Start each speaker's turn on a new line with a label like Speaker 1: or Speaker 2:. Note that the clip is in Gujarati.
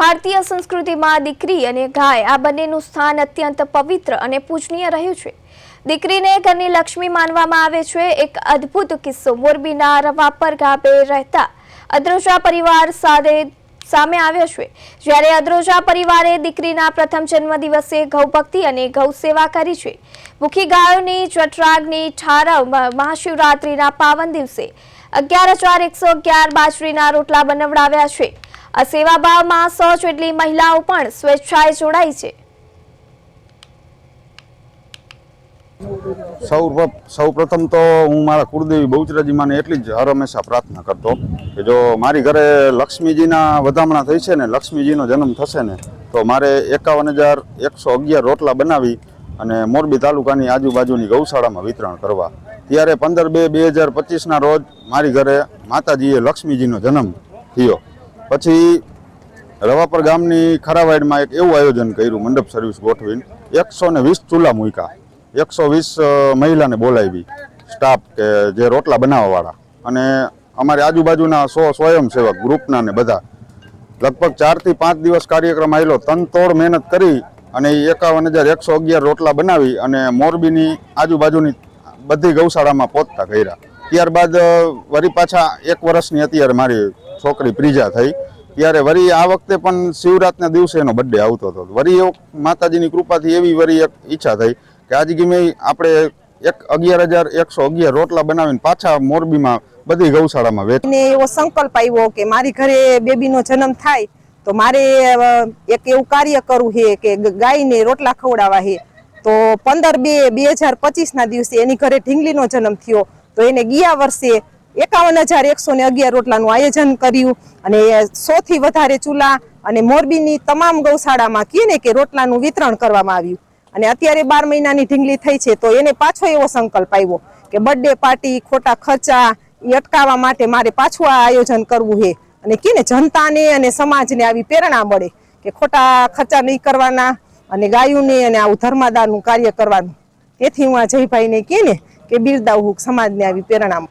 Speaker 1: ભારતીય સંસ્કૃતિમાં દીકરી અને ગાય આ બંનેનું સ્થાન અત્યંત પવિત્ર અને પૂજનીય રહ્યું છે। દીકરીને ઘરની લક્ષ્મી માનવામાં આવે છે। એક અદ્ભુત કિસ્સો મોરબીના રવાપર ગામે રહેતા અદ્રોજા પરિવાર સાથે સામે આવ્યો છે। જ્યારે અદ્રોજા પરિવારે દીકરીના પ્રથમ જન્મદિવસે ગૌભક્તિ અને ગૌ સેવા કરી છે। ભૂખી ગાયોની જઠરાગ્નિ ઠારવ મહાશિવરાત્રિના પાવન દિવસે 11,111 બાજરીના રોટલા બનાવડાવ્યા છે। આ સેવાભાવમાં 100 જેટલી મહિલાઓ પણ સ્વેચ્છાએ જોડાઈ છે।
Speaker 2: સૌપ્રથમ તો હું મારા કુળદેવી બહુચરાજી માને એટલી જ હર હંમેશા પ્રાર્થના કરતો કે જો મારી ઘરે લક્ષ્મીજીના વધામણા થઈ છે ને, લક્ષ્મીજીનો જન્મ થશે ને, તો મારે 51,111 રોટલા બનાવી અને મોરબી તાલુકાની આજુબાજુની ગૌશાળામાં વિતરણ કરવા। ત્યારે 15/2/2025ના રોજ મારી ઘરે માતાજીએ લક્ષ્મીજીનો જન્મ થયો। પછી રવાપર ગામની ખરાવાડમાં એક એવું આયોજન કર્યું, મંડપ સર્વિસ ગોઠવીને 120 ચૂલા મૂક્યા, 120 મહિલાને બોલાવી, સ્ટાફ કે જે રોટલા બનાવવાવાળા, અને અમારી આજુબાજુના 100 સ્વયંસેવક ગ્રુપના ને બધા લગભગ 4 થી 5 દિવસ કાર્યક્રમ આવેલો। તનતોડ મહેનત કરી અને 51,111 રોટલા બનાવી અને મોરબીની આજુબાજુની બધી ગૌશાળામાં પહોંચતા કર્યા। ત્યારબાદ વળી પાછા 1 વર્ષની અત્યારે મારી છોકરી પ્રીજા થઈ, ત્યારે વળી આ વખતે પણ શિવરાતના દિવસે એનો બર્થડે આવતો હતો। વળી માતાજીની કૃપાથી એવી વળી એક ઈચ્છા થઈ કે આજે ગમે આપણે 11,111 રોટલા બનાવીને પાછા મોરબીમાં બધી ગૌશાળામાં વેચીને
Speaker 3: એવો સંકલ્પ આવ્યો કે મારી ઘરે બેબીનો જન્મ થાય તો મારે એક એવું કાર્ય કરવું છે કે ગાયને રોટલા ખવડાવવા છે। તો 15/2/2025ના દિવસે એની ઘરે ઢીંગલીનો જન્મ થયો, તો એને ગયા વર્ષે 51,111 રોટલાનું આયોજન કર્યું અને 100 થી વધારે ચૂલા અને મોરબીની તમામ ગૌશાળામાં કહીએ કે રોટલાનું વિતરણ કરવામાં આવ્યું। અને અત્યારે 12 મહિનાની ઢીંગલી થઈ છે, તો એને પાછો એવો સંકલ્પ આવ્યો કે બર્થડે પાર્ટી, ખોટા ખર્ચા એ અટકાવવા માટે મારે પાછું આ આયોજન કરવું છે અને કહીએ જનતાને અને સમાજને આવી પ્રેરણા મળે કે ખોટા ખર્ચા નહીં કરવાના અને ગાયોને અને આવું ધર્માદારનું કાર્ય કરવાનું। તેથી હું આ જયભાઈને કહીએ કે બિરદાવું સમાજને આવી પ્રેરણા